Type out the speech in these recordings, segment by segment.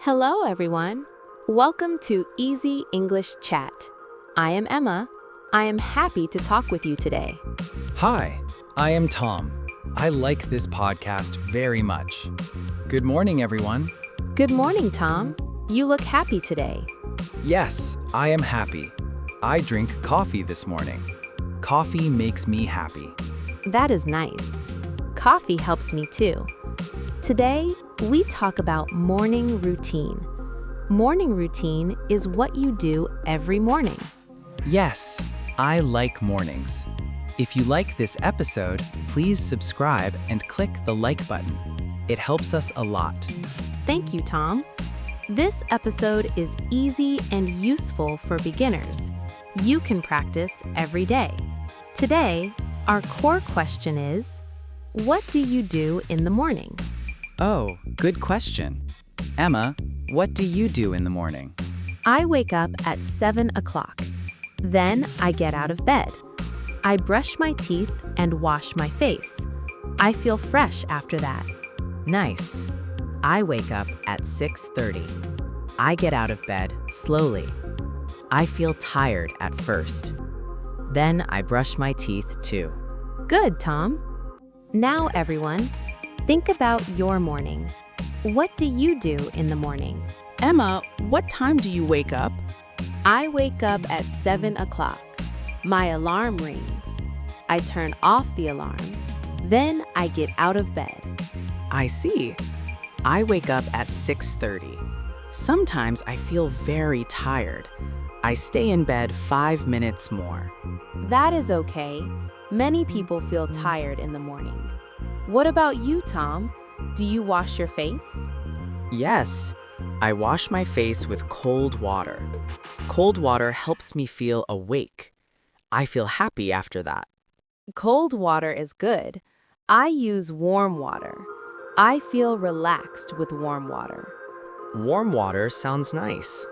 Hello, everyone. Welcome to Easy English Chat. I am Emma. I am happy to talk with you today. Hi, I am Tom. I like this podcast very much. Good morning, everyone. Good morning, Tom. You look happy today. Yes, I am happy. I drink coffee this morning. Coffee makes me happy. That is nice. Coffee helps me too. Today, we talk about morning routine. Morning routine is what you do every morning. Yes, I like mornings. If you like this episode, please subscribe and click the like button. It helps us a lot. Thank you, Tom. This episode is easy and useful for beginners. You can practice every day. Today, our core question is, what do you do in the morning? Oh, good question. Emma, what do you do in the morning? I wake up at 7 o'clock. Then I get out of bed. I brush my teeth and wash my face. I feel fresh after that. Nice. I wake up at 6:30. I get out of bed slowly. I feel tired at first. Then I brush my teeth too. Good, Tom. Now, everyone, think about your morning. What do you do in the morning? Emma, what time do you wake up? I wake up at 7 o'clock. My alarm rings. I turn off the alarm. Then I get out of bed. I see. I wake up at 6:30. Sometimes I feel very tired. I stay in bed 5 minutes more. That is okay. Many people feel tired in the morning. What about you, Tom? Do you wash your face? Yes, I wash my face with cold water. Cold water helps me feel awake. I feel happy after that. Cold water is good. I use warm water. I feel relaxed with warm water. Warm water sounds nice.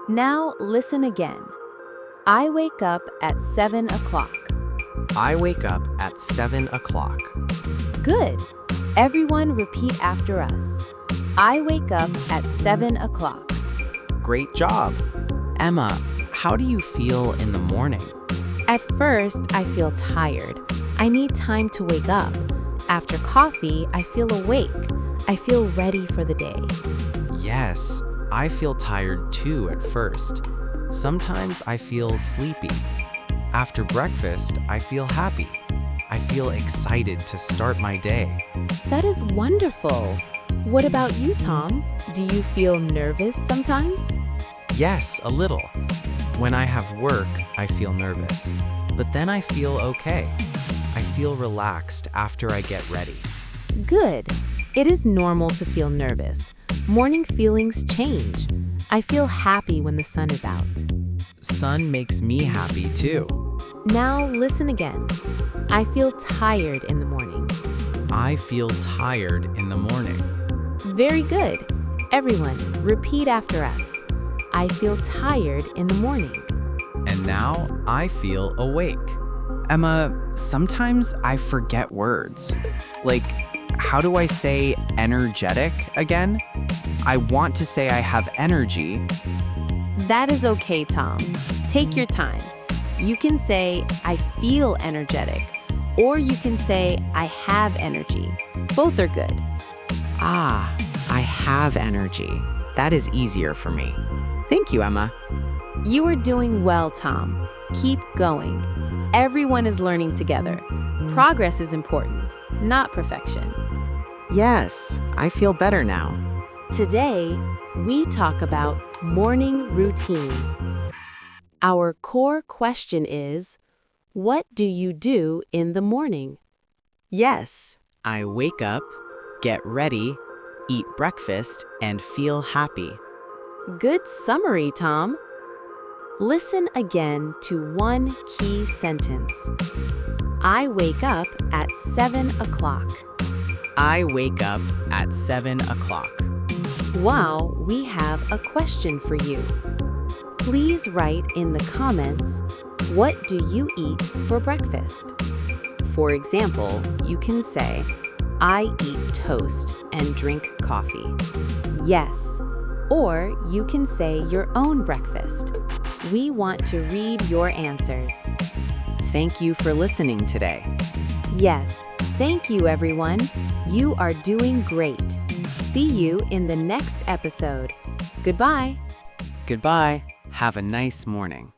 Now listen again. I wake up at 7 o'clock. I wake up at 7 o'clock. Good. Everyone repeat after us. I wake up at 7 o'clock. Great job. Emma, how do you feel in the morning? At first, I feel tired. I need time to wake up. After coffee, I feel awake. I feel ready for the day. Yes, I feel tired too at first. Sometimes I feel sleepy. After breakfast, I feel happy. I feel excited to start my day. That is wonderful. What about you, Tom? Do you feel nervous sometimes? Yes, a little. When I have work, I feel nervous. But then I feel okay. I feel relaxed after I get ready. Good. It is normal to feel nervous. Morning feelings change. I feel happy when the sun is out. Sun makes me happy too. Now listen again. I feel tired in the morning. I feel tired in the morning. Very good. Everyone, repeat after us. I feel tired in the morning. And now I feel awake. Emma, sometimes I forget words. Like, how do I say energetic again? I want to say I have energy. That is okay, Tom. Take your time. You can say, I feel energetic, or you can say, I have energy. Both are good. Ah, I have energy. That is easier for me. Thank you, Emma. You are doing well, Tom. Keep going. Everyone is learning together. Progress is important, not perfection. Yes, I feel better now. Today, we talk about morning routine. Our core question is, what do you do in the morning? Yes, I wake up, get ready, eat breakfast, and feel happy. Good summary, Tom. Listen again to one key sentence. I wake up at 7 o'clock. I wake up at 7 o'clock. Wow, we have a question for you. Please write in the comments, what do you eat for breakfast? For example, you can say, I eat toast and drink coffee. Yes, Or you can say your own breakfast. We want to read your answers. Thank you for listening today. Yes, thank you everyone. You are doing great. See you in the next episode. Goodbye. Goodbye. Have a nice morning.